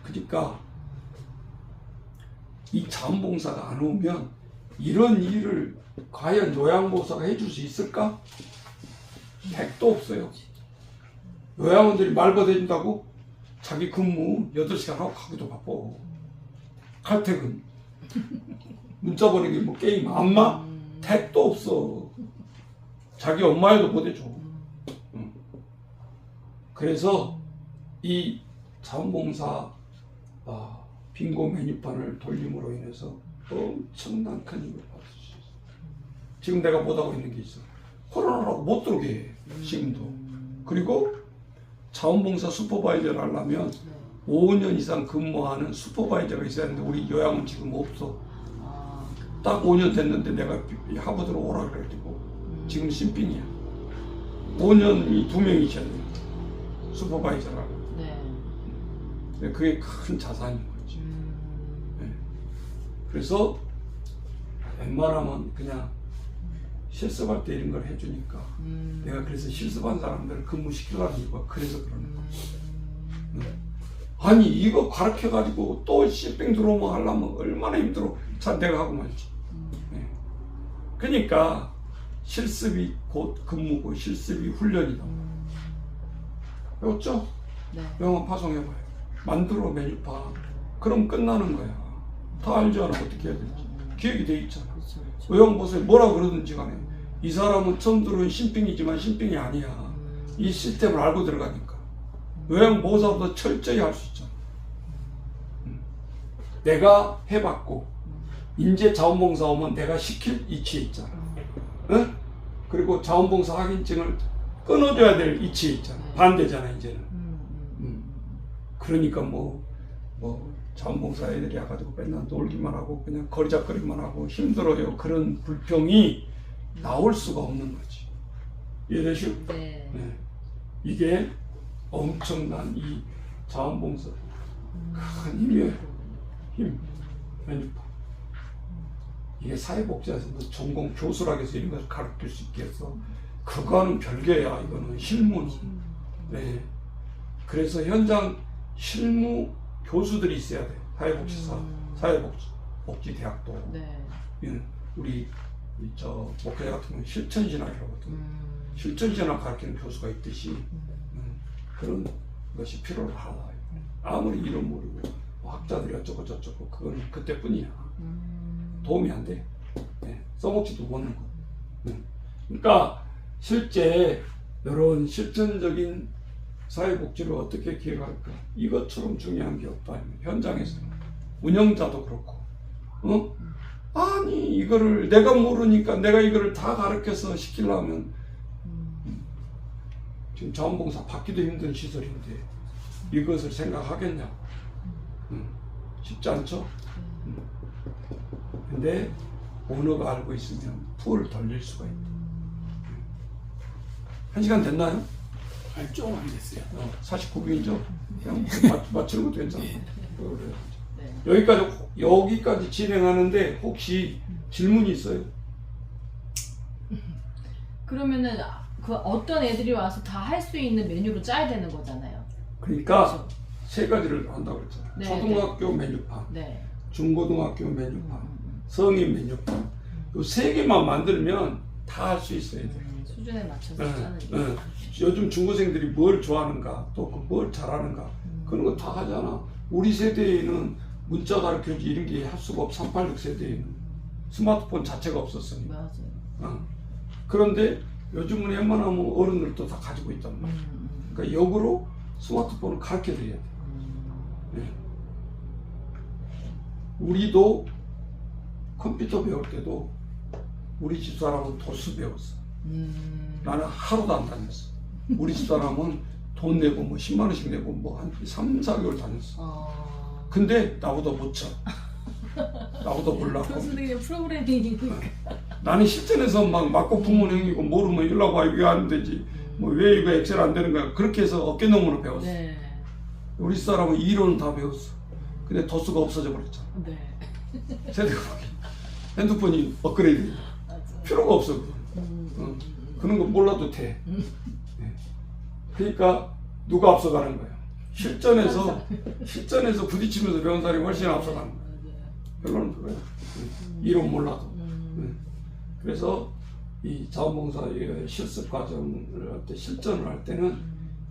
그러니까 이 자원봉사가 안 오면 이런 일을 과연 요양보호사가 해줄 수 있을까? 택도 없어요. 요양원들이 말벗해준다고 자기 근무 8시간 하고 가기도 바빠. 칼퇴근, 문자 보내기, 뭐 게임, 안마? 택도 없어. 자기 엄마에도 보내줘. 그래서 이 자원봉사 빙고 메뉴판을 돌림으로 인해서 엄청난 큰 힘을 받을 수 있어. 지금 내가 못하고 있는 게 있어. 코로나라고 못 들어오게 해. 지금도. 그리고 자원봉사 슈퍼바이저를 하려면 5년 이상 근무하는 슈퍼바이저가 있어야 하는데 우리 요양은 지금 없어. 딱 5년 됐는데 내가 하버드로 오라 그래가지고 지금 신빙이야. 5년이 2명이셔야 돼. 슈퍼바이저라고. 네. 그게 큰 자산인 거지. 네. 그래서 웬만하면 그냥 실습할 때 이런 걸 해주니까 내가 그래서 실습한 사람들을 근무시키려는 이유가 그래서 그러는 거야. 아니 이거 가르쳐가지고 또 실병 들어오면 하려면 얼마나 힘들어. 참 내가 하고 말지. 네. 그러니까 실습이 곧 근무고 실습이 훈련이다. 배웠죠? 네. 명함 파송해봐요. 만들어 메뉴판. 그럼 끝나는 거야. 다 알지 않아 어떻게 해야 될지. 기획이 돼 있잖아. 그렇죠, 그렇죠. 외형 보세요. 뭐라 그러든지 간에 이 사람은 처음 들어온 신병이지만 신병이 아니야. 이 시스템을 알고 들어가니까 외형 보호사보다 철저히 할 수 있잖아. 내가 해봤고 인재 자원봉사 오면 내가 시킬 이치에 있잖아. 응? 그리고 자원봉사 확인증을 끊어줘야 될 이치에 있잖아. 반대잖아 이제는. 그러니까 뭐 자원봉사 애들이 와가지고 맨날 놀기만 하고 그냥 거리작거리만 하고 힘들어요. 그런 불평이 나올 수가 없는 거지. 이해되시오? 네. 네. 이게 엄청난 이 자원봉사 큰 힘이에요. 힘. 메뉴판. 이게 사회복지에서 뭐 전공 교수라고 해서 이런 걸 가르칠 수 있겠어. 그거는 별개야. 이거는 실무는. 네. 그래서 현장 실무 교수들이 있어야 돼. 사회복지사, 사회복지대학도. 네. 우리 저 목회 같은 경우는 실천신학이라고 하거든. 실천신학 가르치는 교수가 있듯이 그런 것이 필요하다. 아무리 이름 모르고 뭐 학자들이 어쩌고 저쩌고 그건 그때뿐이야. 도움이 안 돼. 네. 써먹지도 못하는 거. 그러니까 실제 이런 실천적인 사회복지를 어떻게 기획할까? 이것처럼 중요한 게 없다. 현장에서는 운영자도 그렇고, 아니 이거를 내가 모르니까 내가 이거를 다 가르쳐서 시키려면 지금 자원봉사 받기도 힘든 시설인데 이것을 생각하겠냐고. 쉽지 않죠? 근데 오너가 알고 있으면 풀을 돌릴 수가 있다. 1시간 됐나요? 아니 조금 안 됐어요. 49분이죠? 그냥 맞추는 것도 괜찮아. 네. 여기까지 진행하는데 혹시 질문이 있어요? 그러면은 그 어떤 애들이 와서 다 할 수 있는 메뉴로 짜야 되는 거잖아요. 그러니까 그렇죠. 세 가지를 한다고 그랬잖아요. 네, 초등학교 메뉴판, 네. 중고등학교 메뉴판, 성인 메뉴판. 이 세 개만 만들면 다 할 수 있어야 돼. 수준에 맞춰서 짜는 게. 요즘 중고생들이 뭘 좋아하는가, 또 뭘 잘하는가, 그런 거 다 하잖아. 우리 세대에는 문자 가르쳐주기 이런 게 할 수가 없어. 386 세대에는 스마트폰 자체가 없었으니까. 맞아요. 그런데 요즘은 웬만하면 어른들도 다 가지고 있단 말이야. 그러니까 역으로 스마트폰을 가르쳐 드려야 돼. 네. 우리도 컴퓨터 배울 때도 우리 집사람은 도수 배웠어. 나는 하루도 안 다녔어. 우리 집사람은 돈 내고 뭐 10만 원씩 내고 뭐 한 3, 4개월 다녔어. 근데 나보다 못 쳐. 나보다 몰랐고. 교수들이 프로그래밍이니까. 나는 실전에서 막 맞고 부모는 형이고 모르면 이러려고 와 이거 안 되지. 뭐 왜 이거 엑셀 안 되는 거야. 그렇게 해서 어깨너머로 배웠어. 네. 우리 사람은 이론은 다 배웠어. 근데 도수가 없어져 버렸잖아. 네. 세대가 바뀌. 핸드폰이 업그레이드. 필요가 없어. 그런 거 몰라도 돼. 네. 그러니까 누가 앞서가는 거야. 실전에서 부딪히면서 배운 사람이 훨씬 앞서가는 거야. 결론은 그거야. 이론 몰라도. 그래서 이 자원봉사의 실습 과정을 할 때, 실전을 할 때는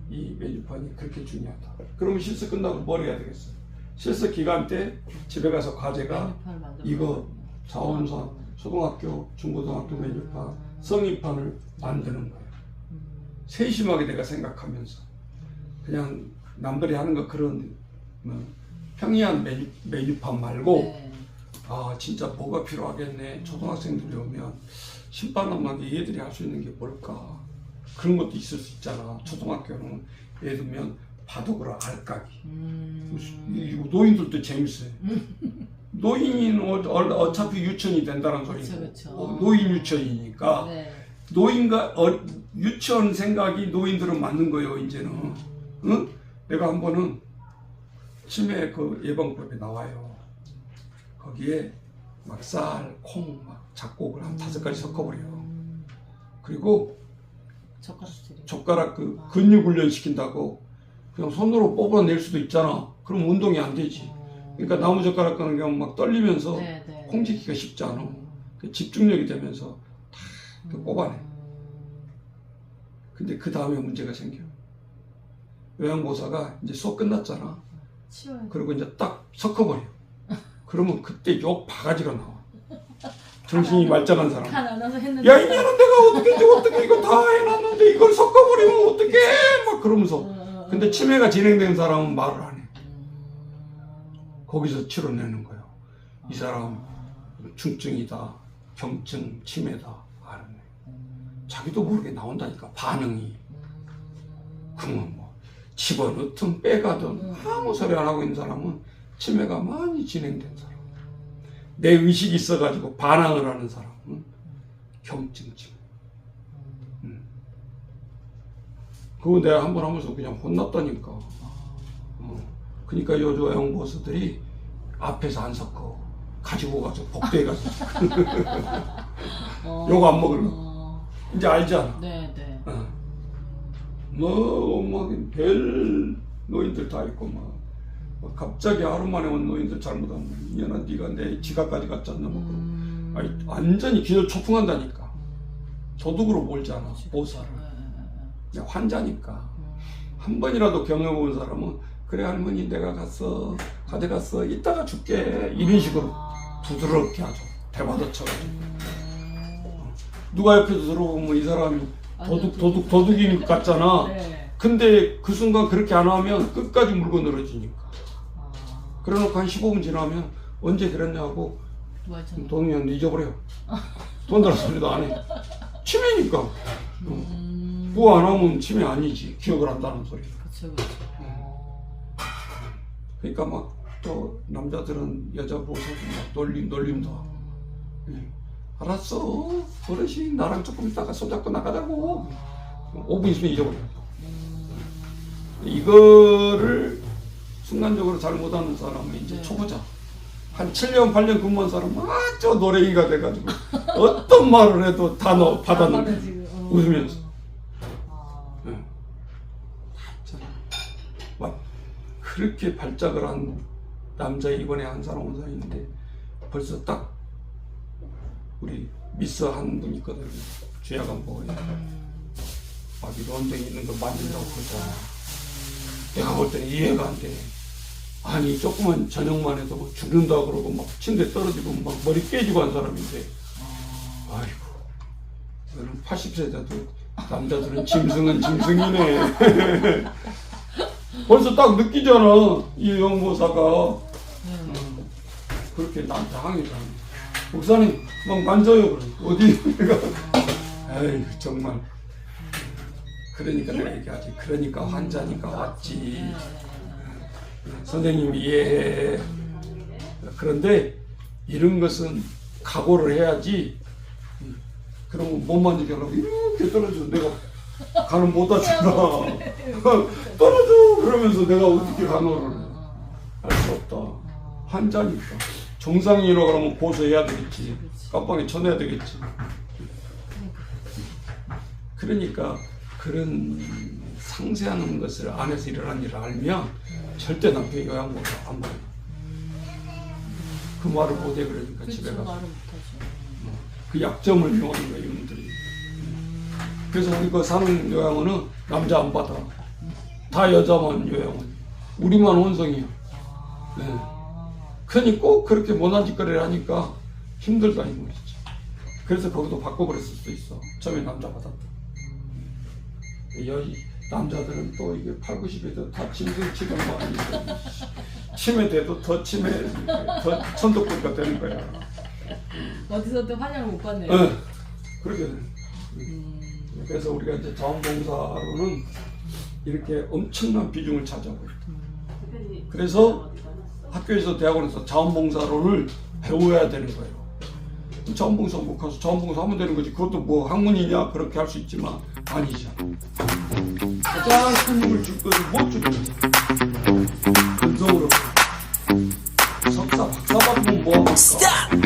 이 메뉴판이 그렇게 중요하다. 그러면 실습 끝나고 뭘 해야 되겠어요? 실습 기간 때 집에 가서 과제가 이거 자원봉사 초등학교, 중고등학교 메뉴판, 성인판을 만드는 거예요. 세심하게 내가 생각하면서 그냥 남들이 하는 거 그런 평이한 메뉴판 말고 네. 아 진짜 뭐가 필요하겠네. 초등학생들이 오면 신바람나게 얘들이 할 수 있는 게 뭘까. 그런 것도 있을 수 있잖아. 초등학교는 예를 들면 바둑으로 알까기. 노인들도 재밌어요. 노인은 어차피 유치원이 된다는 소리고 그쵸. 노인 유치원이니까 네. 노인과 유치원 생각이 노인들은 맞는 거예요. 이제는 응? 내가 한 번은 치매 그 예방법에 나와요. 거기에 막 쌀, 콩, 막 잡곡을 한 5가지 섞어버려요. 그리고 젓가락 그 근육 훈련 시킨다고 그냥 손으로 뽑아낼 수도 있잖아. 그럼 운동이 안 되지. 그러니까 나무젓가락 가는 경우 막 떨리면서 콩 짚기가 쉽지 않아. 그 집중력이 되면서 다 뽑아내. 근데 그 다음에 문제가 생겨. 요양보호사가 이제 수업 끝났잖아. 그리고 이제 딱 섞어버려. 그러면 그때 욕 바가지가 나와. 정신이 말짱한 사람. 야, 이년은 내가 어떻게 이거 다 해놨는데 이걸 섞어버리면 어떡해? 막 그러면서. 근데 치매가 진행된 사람은 말을 안 해. 거기서 치료내는 거예요. 이 사람 중증이다, 경증, 치매다. 아는 자기도 모르게 나온다니까, 반응이. 그러면 뭐 집어넣든 빼가든 아무 소리 안 하고 있는 사람은 치매가 많이 진행된 사람. 내 의식이 있어가지고 반항을 하는 사람은 경증 치매. 그거 내가 한 번 하면서 그냥 혼났다니까. 그러니까 요양보호사들이 앞에서 안 섞어. 가지고 가서 복도에 가서 욕 안 먹으려고. 이제 알잖아. 네네. 뭐 별 노인들 다 있고 막 갑자기 하루 만에 온 노인들 잘못하면 이년아 네가 내 지갑까지 갔잖아. 뭐 아니 완전히 기절 초풍한다니까. 도둑으로 몰잖아 보호사를. 그냥 환자니까. 한 번이라도 경험해본 사람은 그래 할머니 내가 갔어 가져갔어 이따가 줄게 이런 식으로 부드럽게 하죠. 대화도 쳐가지고. 누가 옆에서 들어보면 이 사람이 도둑인 것 같잖아. 근데 그 순간 그렇게 안 하면 끝까지 물고 늘어지니까. 그래놓고 한 15분 지나면 언제 그랬냐고 돈은 잊어버려. 돈 달라 소리도 안 해. 치매니까. 뭐 안 하면 치매 아니지. 기억을 한다는 소리. 그쵸. 그러니까 막 또 남자들은 여자 보호사도 막 놀림다. 알았어. 어르신 나랑 조금 있다가 손잡고 나가자고. 5분 있으면 잊어버려. 이거를 순간적으로 잘못하는 사람이 이제 초보자. 한 7년, 8년 근무한 사람은 아주 노래기가 돼가지고 어떤 말을 해도 다 받아는 웃으면서. 막 그렇게 발작을 한 남자 이번에 한 사람 온 사람 있는데 벌써 딱 우리 미스 한 분 있거든. 주야간 보호에 막 이런 데 있는 거 만진다고 그러잖아. 내가 볼 때는 이해가 안 돼. 아니 조그만 저녁만 해도 뭐 죽는다 그러고 막 침대 떨어지고 막 머리 깨지고 한 사람인데 아이고 너는 80세 돼도 남자들은 짐승은 짐승이네. 벌써 딱 느끼잖아 이 요양보호사가. 그렇게 나한테 항의를 하네. 목사님 막 만져요. 그래. 어디 내가 에이 정말. 그러니까 내가 얘기하지. 그러니까 환자니까 왔지. 선생님 이해해. 그런데 이런 것은 각오를 해야지. 그러면 못 만지게 하려고 이렇게 떨어져. 내가 간을 못 하잖아. 떨어져 그러면서 내가 어떻게 간호를 해. 할 수 없다. 환자니까. 정상이라고 그러면 고소해야 되겠지. 깜빵에 쳐내야 되겠지. 그러니까 그런 상세한 것을 안에서 일어난 일을 알면 절대 남편이 요양보호사 안 봐요. 그 말을 못해. 그러니까 집에 가서 그 약점을 이용하는 거예요 이분들이. 그래서 우리 그 사는 요양원은 남자 안 받아. 다 여자만 요양원. 우리만 혼성이야. 네. 그러니 꼭 그렇게 못난 짓거리를 하니까 힘들다 이 말이죠. 그래서 거기도 바꿔버렸을 수도 있어. 처음에 남자 받았다. 여기 남자들은 또 이게 8, 90에도 다 짐승치가 많이 치매 돼도 더 치매 더 천덕꾸리가 되는 거야. 어디서도 환영을 못 받네요. 네. 그렇게 돼. 그래서 우리가 이제 자원봉사로는 이렇게 엄청난 비중을 차지하고 있다. 그래서 학교에서 대학원에서 자원봉사론을 배워야 되는 거예요. 자원봉사 못 가서 자원봉사 하면 되는 거지. 그것도 뭐 학문이냐 그렇게 할 수 있지만 아니죠. 가장 큰 힘을 줄 것은 못 주는 근성으로 석사 박사 받으면 뭐 합니까?